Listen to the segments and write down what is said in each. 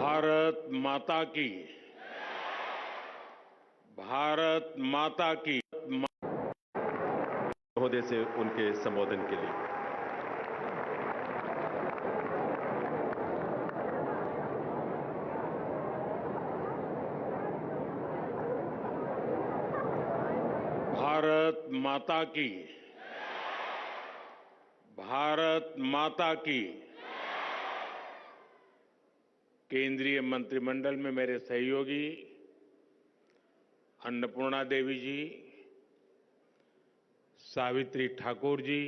भारत माता की। भारत माता की। महोदय से उनके संबोधन के लिए। भारत माता की। भारत माता की। केंद्रीय मंत्रिमंडल में मेरे सहयोगी अन्नपूर्णा देवी जी, सावित्री ठाकुर जी,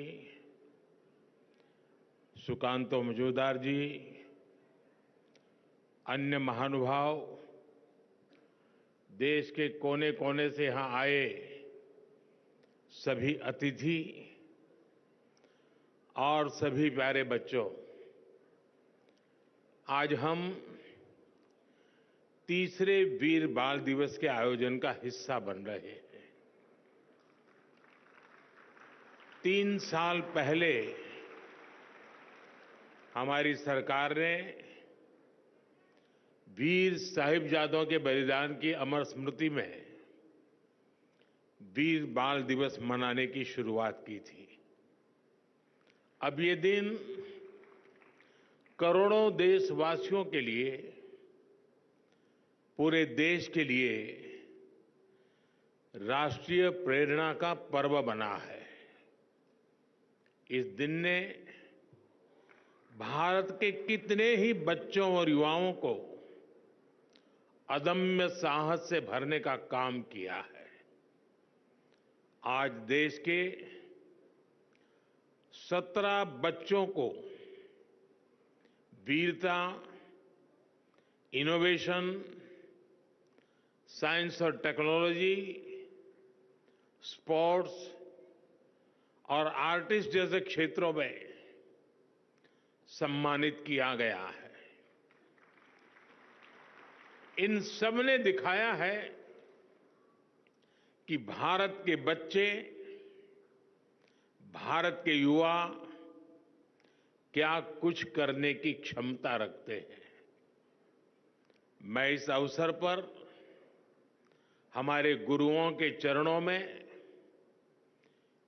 सुकांतो मजूमदार जी, अन्य महानुभाव, देश के कोने कोने से यहां आए सभी अतिथि और सभी प्यारे बच्चों, आज हम तीसरे वीर बाल दिवस के आयोजन का हिस्सा बन रहे हैं। 3 साल पहले हमारी सरकार ने वीर साहिबजादों के बलिदान की अमर स्मृति में वीर बाल दिवस मनाने की शुरुआत की थी। अब ये दिन करोड़ों देशवासियों के लिए, पूरे देश के लिए राष्ट्रीय प्रेरणा का पर्व बना है। इस दिन ने भारत के कितने ही बच्चों और युवाओं को अदम्य साहस से भरने का काम किया है। आज देश के 17 बच्चों को वीरता, इनोवेशन, साइंस और टेक्नोलॉजी, स्पोर्ट्स और आर्टिस्ट जैसे क्षेत्रों में सम्मानित किया गया है। इन सब ने दिखाया है कि भारत के बच्चे, भारत के युवा क्या कुछ करने की क्षमता रखते हैं। मैं इस अवसर पर हमारे गुरुओं के चरणों में,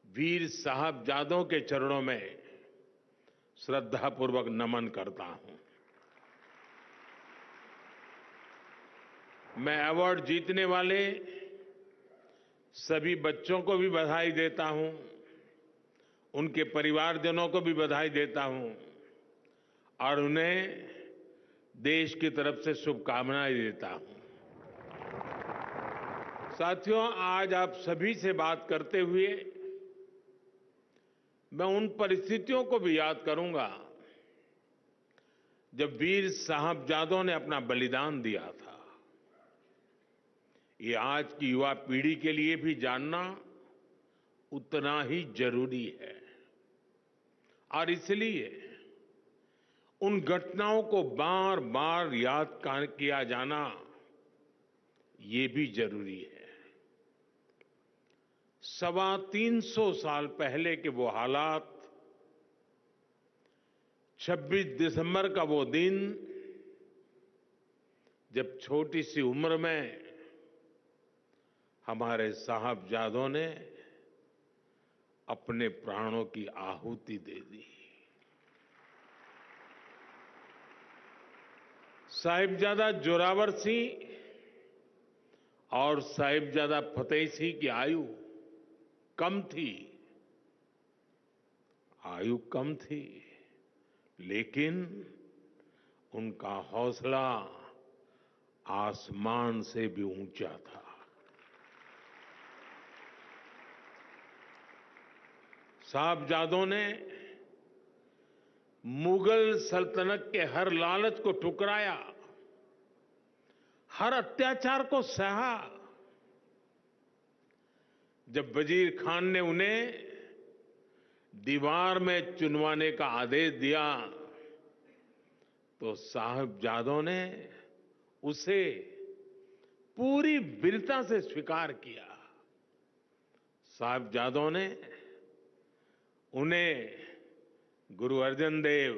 वीर साहबजादों के चरणों में श्रद्धापूर्वक नमन करता हूं। मैं अवार्ड जीतने वाले सभी बच्चों को भी बधाई देता हूं, उनके परिवारजनों को भी बधाई देता हूं और उन्हें देश की तरफ से शुभकामनाएं देता हूं। साथियों, आज आप सभी से बात करते हुए मैं उन परिस्थितियों को भी याद करूंगा जब वीर साहबजादों ने अपना बलिदान दिया था। ये आज की युवा पीढ़ी के लिए भी जानना उतना ही जरूरी है और इसलिए उन घटनाओं को बार बार याद किया जाना ये भी जरूरी है। 325 साल पहले के वो हालात, 26 दिसंबर का वो दिन जब छोटी सी उम्र में हमारे साहबजादों ने अपने प्राणों की आहुति दे दी। साहिबजादा जोरावर सिंह और साहिबजादा फतेह सिंह की आयु कम थी, लेकिन उनका हौसला आसमान से भी ऊंचा था। साहबजादों ने मुगल सल्तनत के हर लालच को ठुकराया, हर अत्याचार को सहा। जब वजीर खान ने उन्हें दीवार में चुनवाने का आदेश दिया तो साहबजादों ने उसे पूरी वीरता से स्वीकार किया। साहबजादों ने उन्हें गुरु अर्जन देव,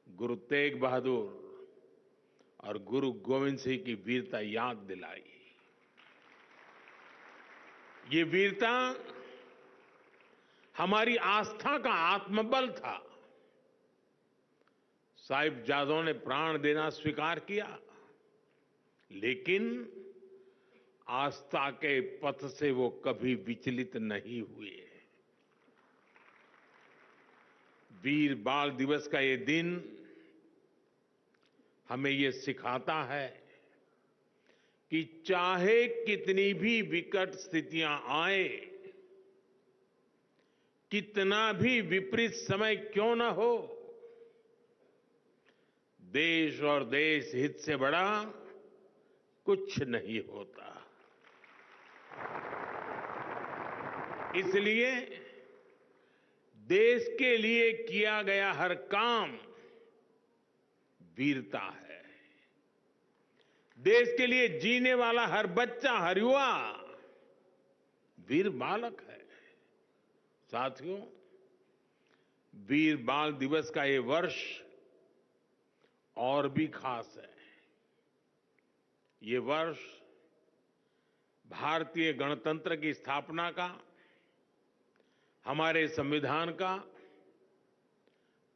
गुरु तेग बहादुर, और गुरु गोविंद सिंह की वीरता याद दिलाई। ये वीरता हमारी आस्था का आत्मबल था। साहिबजादों ने प्राण देना स्वीकार किया, लेकिन आस्था के पथ से वो कभी विचलित नहीं हुए। वीर बाल दिवस का ये दिन हमें ये सिखाता है कि चाहे कितनी भी विकट स्थितियां आए, कितना भी विपरीत समय क्यों न हो, देश और देश हित से बड़ा कुछ नहीं होता। इसलिए देश के लिए किया गया हर काम वीरता है। देश के लिए जीने वाला हर बच्चा, हर युवा वीर बालक है। साथियों, वीर बाल दिवस का ये वर्ष और भी खास है। ये वर्ष भारतीय गणतंत्र की स्थापना का, हमारे संविधान का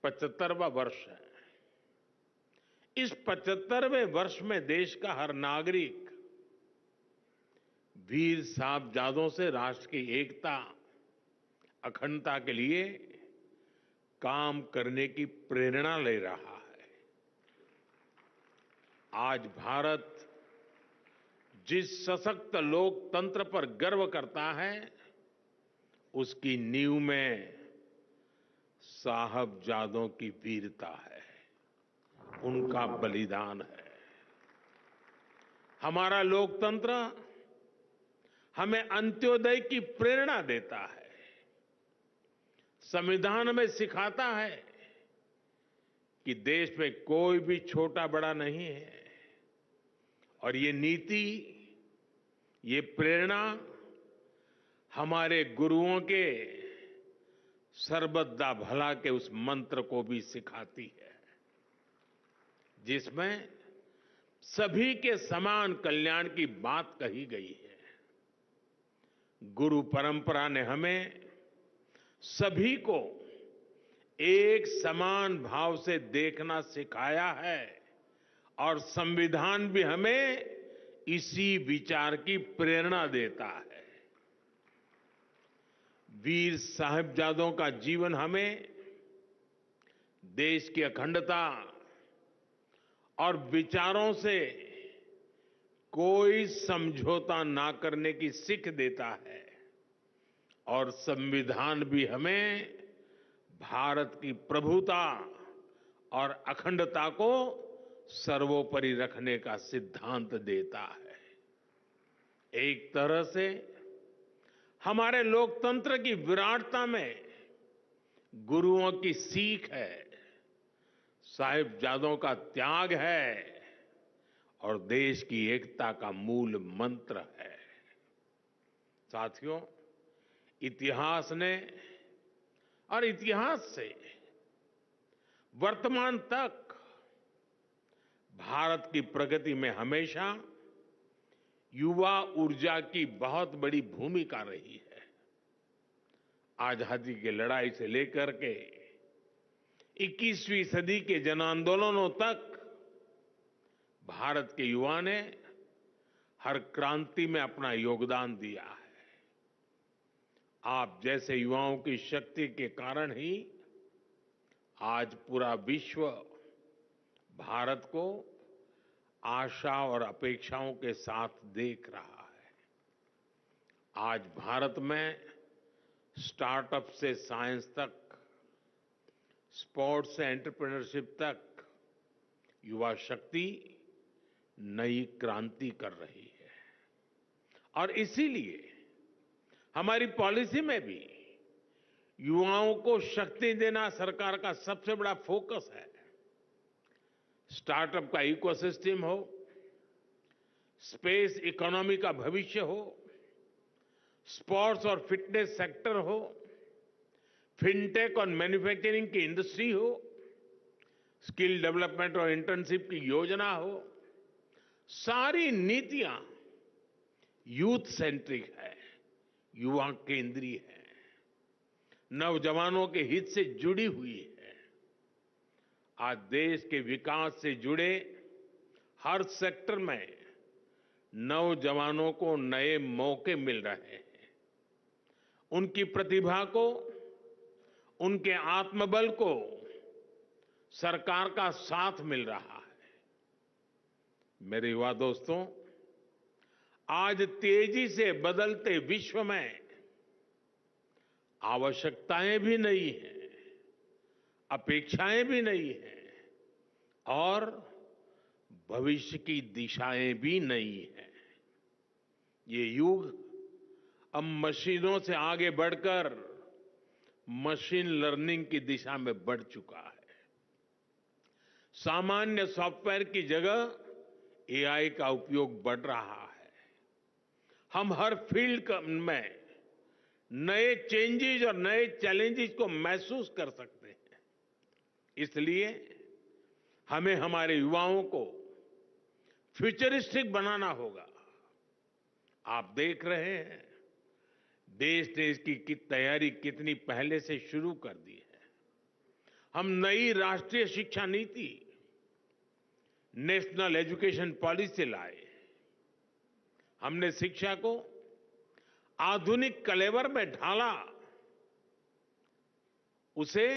75वां वर्ष है। इस 75वें वर्ष में देश का हर नागरिक वीर साहिबजादों से राष्ट्र की एकता, अखंडता के लिए काम करने की प्रेरणा ले रहा है। आज भारत जिस सशक्त लोकतंत्र पर गर्व करता है, उसकी नींव में साहिबजादों की वीरता है, उनका बलिदान है। हमारा लोकतंत्र हमें अंत्योदय की प्रेरणा देता है। संविधान में सिखाता है कि देश में कोई भी छोटा बड़ा नहीं है, और ये नीति, ये प्रेरणा हमारे गुरुओं के सर्वदा भला के उस मंत्र को भी सिखाती है, जिसमें सभी के समान कल्याण की बात कही गई है। गुरु परंपरा ने हमें सभी को एक समान भाव से देखना सिखाया है, और संविधान भी हमें इसी विचार की प्रेरणा देता है। वीर साहिबजादों का जीवन हमें देश की अखंडता और विचारों से कोई समझौता ना करने की सीख देता है, और संविधान भी हमें भारत की प्रभुता और अखंडता को सर्वोपरि रखने का सिद्धांत देता है। एक तरह से हमारे लोकतंत्र की विराटता में गुरुओं की सीख है, साहिबजादों का त्याग है, और देश की एकता का मूल मंत्र है। साथियों, इतिहास ने और इतिहास से वर्तमान तक भारत की प्रगति में हमेशा युवा ऊर्जा की बहुत बड़ी भूमिका रही है। आजादी की लड़ाई से लेकर के 21वीं सदी के जन आंदोलनों तक भारत के युवा ने हर क्रांति में अपना योगदान दिया है। आप जैसे युवाओं की शक्ति के कारण ही आज पूरा विश्व भारत को आशा और अपेक्षाओं के साथ देख रहा है। आज भारत में स्टार्टअप से साइंस तक, स्पोर्ट्स से एंटरप्रेन्योरशिप तक युवा शक्ति नई क्रांति कर रही है। और इसीलिए हमारी पॉलिसी में भी युवाओं को शक्ति देना सरकार का सबसे बड़ा फोकस है। स्टार्टअप का इकोसिस्टम हो, स्पेस इकोनॉमी का भविष्य हो, स्पोर्ट्स और फिटनेस सेक्टर हो, फिनटेक और मैन्युफैक्चरिंग की इंडस्ट्री हो, स्किल डेवलपमेंट और इंटर्नशिप की योजना हो, सारी नीतियां यूथ सेंट्रिक है, युवा केंद्रीय है, नौजवानों के हित से जुड़ी हुई है। आज देश के विकास से जुड़े हर सेक्टर में नौजवानों को नए मौके मिल रहे हैं। उनकी प्रतिभा को, उनके आत्मबल को सरकार का साथ मिल रहा है। मेरे युवा दोस्तों, आज तेजी से बदलते विश्व में आवश्यकताएं भी नई हैं, अपेक्षाएं भी नई हैं और भविष्य की दिशाएं भी नई हैं। ये युग अब मशीनों से आगे बढ़कर मशीन लर्निंग की दिशा में बढ़ चुका है। सामान्य सॉफ्टवेयर की जगह एआई का उपयोग बढ़ रहा है। हम हर फील्ड में नए चेंजेस और नए चैलेंजेस को महसूस कर सकते हैं। इसलिए हमें हमारे युवाओं को फ्यूचरिस्टिक बनाना होगा। आप देख रहे हैं, देश ने इसकी तैयारी कितनी पहले से शुरू कर दी है। हम नई राष्ट्रीय शिक्षा नीति, नेशनल एजुकेशन पॉलिसी लाए। हमने शिक्षा को आधुनिक कलेवर में ढाला, उसे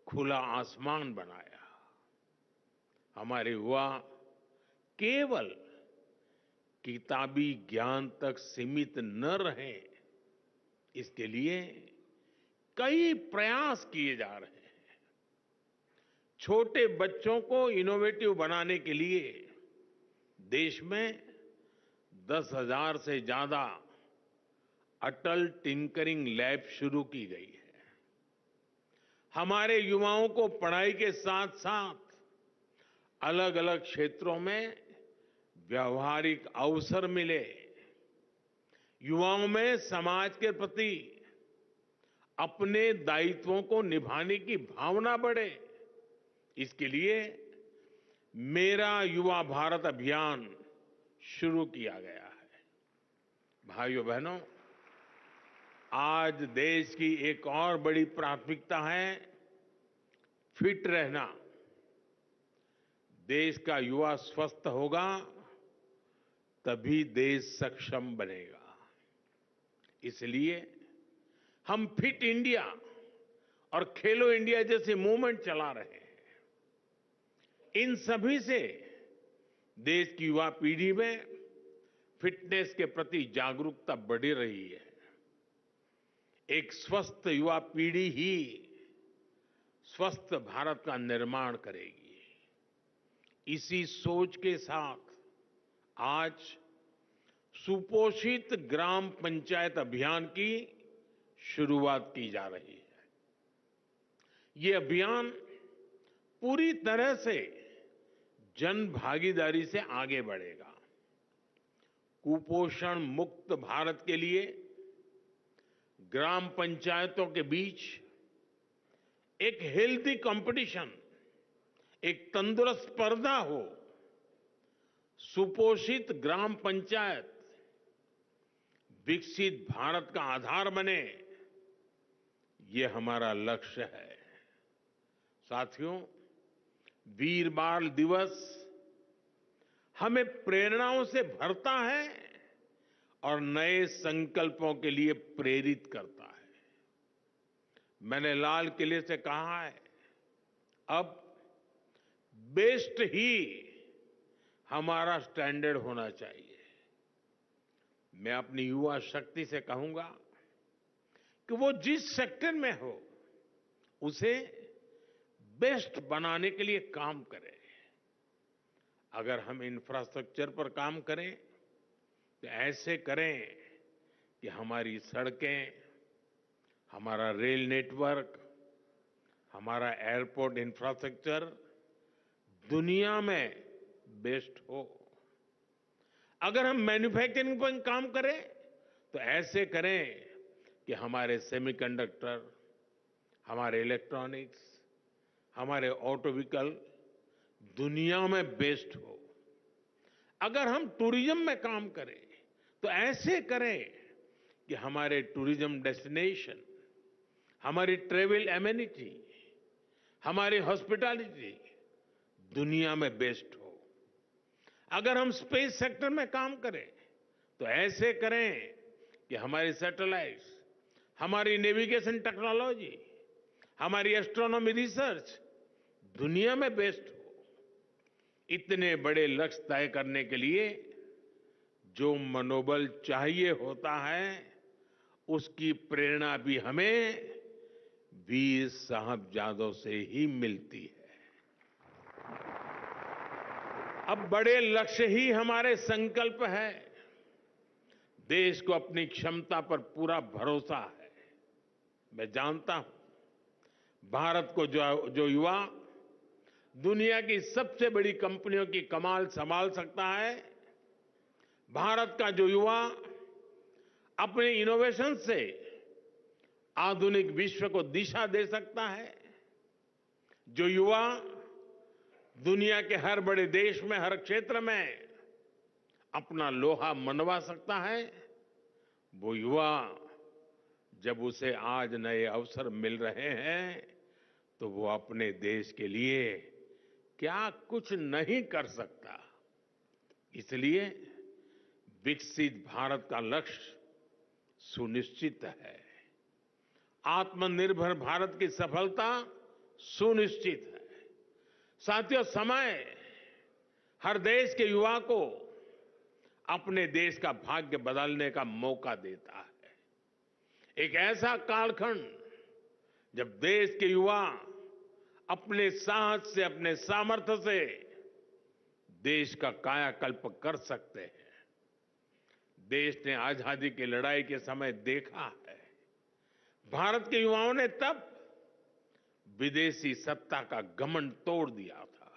खुला आसमान बनाया। हमारे युवा केवल किताबी ज्ञान तक सीमित न रहे, इसके लिए कई प्रयास किए जा रहे हैं। छोटे बच्चों को इनोवेटिव बनाने के लिए देश में 10,000 से ज्यादा अटल टिंकरिंग लैब शुरू की गई है। हमारे युवाओं को पढ़ाई के साथ साथ अलग अलग क्षेत्रों में व्यावहारिक अवसर मिले, युवाओं में समाज के प्रति अपने दायित्वों को निभाने की भावना बढ़े, इसके लिए मेरा युवा भारत अभियान शुरू किया गया है। भाइयों बहनों, आज देश की एक और बड़ी प्राथमिकता है फिट रहना। देश का युवा स्वस्थ होगा तभी देश सक्षम बनेगा। इसलिए हम फिट इंडिया और खेलो इंडिया जैसे मूवमेंट चला रहे हैं। इन सभी से देश की युवा पीढ़ी में फिटनेस के प्रति जागरूकता बढ़ रही है। एक स्वस्थ युवा पीढ़ी ही स्वस्थ भारत का निर्माण करेगी। इसी सोच के साथ आज सुपोषित ग्राम पंचायत अभियान की शुरुआत की जा रही है। ये अभियान पूरी तरह से जन भागीदारी से आगे बढ़ेगा। कुपोषण मुक्त भारत के लिए ग्राम पंचायतों के बीच एक हेल्दी कंपटीशन, एक तंदुरुस्त स्पर्धा हो, सुपोषित ग्राम पंचायत विकसित भारत का आधार बने, ये हमारा लक्ष्य है। साथियों, वीर बाल दिवस हमें प्रेरणाओं से भरता है और नए संकल्पों के लिए प्रेरित करता है। मैंने लाल किले से कहा है, अब बेस्ट ही हमारा स्टैंडर्ड होना चाहिए। मैं अपनी युवा शक्ति से कहूंगा कि वो जिस सेक्टर में हो उसे बेस्ट बनाने के लिए काम करें। अगर हम इंफ्रास्ट्रक्चर पर काम करें तो ऐसे करें कि हमारी सड़कें, हमारा रेल नेटवर्क, हमारा एयरपोर्ट इंफ्रास्ट्रक्चर दुनिया में बेस्ट हो। अगर हम मैन्युफैक्चरिंग पर काम करें तो ऐसे करें कि हमारे सेमीकंडक्टर, हमारे इलेक्ट्रॉनिक्स, हमारे ऑटो व्हीकल दुनिया में बेस्ट हो। अगर हम टूरिज्म में काम करें तो ऐसे करें कि हमारे टूरिज्म डेस्टिनेशन, हमारी ट्रैवल एमेनिटी, हमारी हॉस्पिटैलिटी दुनिया में बेस्ट हो। अगर हम स्पेस सेक्टर में काम करें तो ऐसे करें कि हमारी सैटेलाइट्स, हमारी नेविगेशन टेक्नोलॉजी, हमारी एस्ट्रोनॉमी रिसर्च दुनिया में बेस्ट हो। इतने बड़े लक्ष्य तय करने के लिए जो मनोबल चाहिए होता है, उसकी प्रेरणा भी हमें वीर साहबजादों से ही मिलती है। अब बड़े लक्ष्य ही हमारे संकल्प है। देश को अपनी क्षमता पर पूरा भरोसा है। मैं जानता हूं भारत को जो युवा दुनिया की सबसे बड़ी कंपनियों की कमाल संभाल सकता है, भारत का जो युवा अपने इनोवेशन से आधुनिक विश्व को दिशा दे सकता है, जो युवा दुनिया के हर बड़े देश में, हर क्षेत्र में अपना लोहा मनवा सकता है, वो युवा जब उसे आज नए अवसर मिल रहे हैं तो वो अपने देश के लिए क्या कुछ नहीं कर सकता। इसलिए विकसित भारत का लक्ष्य सुनिश्चित है। आत्मनिर्भर भारत की सफलता सुनिश्चित है। साथियों, समय हर देश के युवा को अपने देश का भाग्य बदलने का मौका देता है। एक ऐसा कालखंड जब देश के युवा अपने साहस से, अपने सामर्थ्य से देश का कायाकल्प कर सकते हैं। देश ने आजादी की लड़ाई के समय देखा है, भारत के युवाओं ने तब विदेशी सत्ता का घमंड तोड़ दिया था।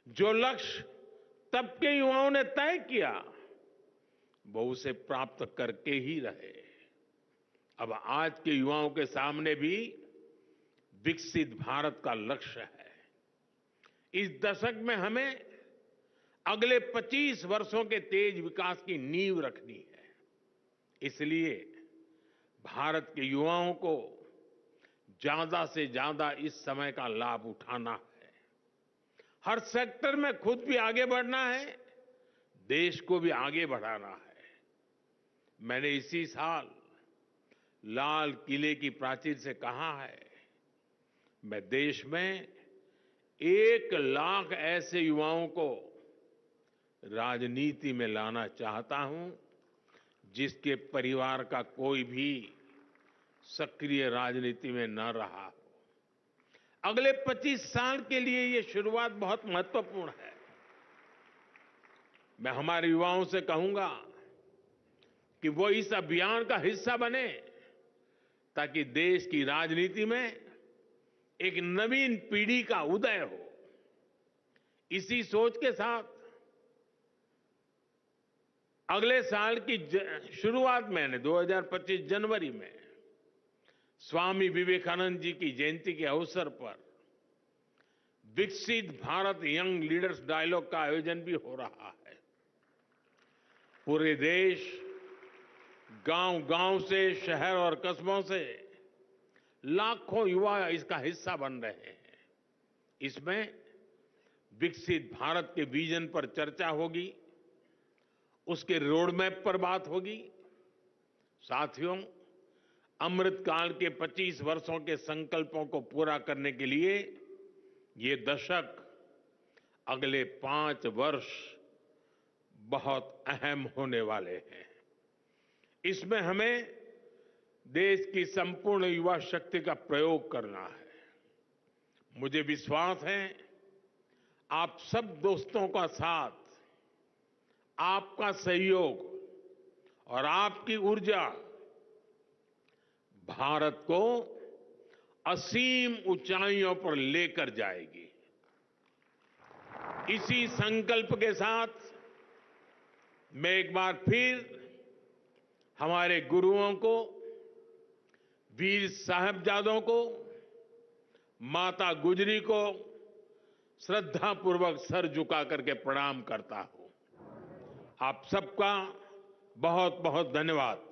जो लक्ष्य तब के युवाओं ने तय किया, वो उसे प्राप्त करके ही रहे। अब आज के युवाओं के सामने भी विकसित भारत का लक्ष्य है। इस दशक में हमें अगले 25 वर्षों के तेज विकास की नींव रखनी है। इसलिए भारत के युवाओं को ज्यादा से ज्यादा इस समय का लाभ उठाना है। हर सेक्टर में खुद भी आगे बढ़ना है, देश को भी आगे बढ़ाना है। मैंने इसी साल लाल किले की प्राचीर से कहा है, मैं देश में 1 लाख ऐसे युवाओं को राजनीति में लाना चाहता हूं जिसके परिवार का कोई भी सक्रिय राजनीति में न रहा हो। अगले 25 साल के लिए ये शुरुआत बहुत महत्वपूर्ण है। मैं हमारे युवाओं से कहूंगा कि वो इस अभियान का हिस्सा बने ताकि देश की राजनीति में एक नवीन पीढ़ी का उदय हो। इसी सोच के साथ अगले साल की शुरुआत में 2025 जनवरी में स्वामी विवेकानंद जी की जयंती के अवसर पर विकसित भारत यंग लीडर्स डायलॉग का आयोजन भी हो रहा है। पूरे देश, गांव-गांव से, शहर और कस्बों से लाखों युवा इसका हिस्सा बन रहे हैं। इसमें विकसित भारत के विजन पर चर्चा होगी, उसके रोड मैप पर बात होगी। साथियों, अमृतकाल के 25 वर्षों के संकल्पों को पूरा करने के लिए ये दशक, अगले 5 वर्ष बहुत अहम होने वाले हैं। इसमें हमें देश की संपूर्ण युवा शक्ति का प्रयोग करना है। मुझे विश्वास है आप सब दोस्तों का साथ, आपका सहयोग और आपकी ऊर्जा भारत को असीम ऊंचाइयों पर लेकर जाएगी। इसी संकल्प के साथ मैं एक बार फिर हमारे गुरुओं को, वीर साहिबजादों को माता गुजरी को श्रद्धापूर्वक सर झुका करके प्रणाम करता हूं। आप सबका बहुत बहुत धन्यवाद।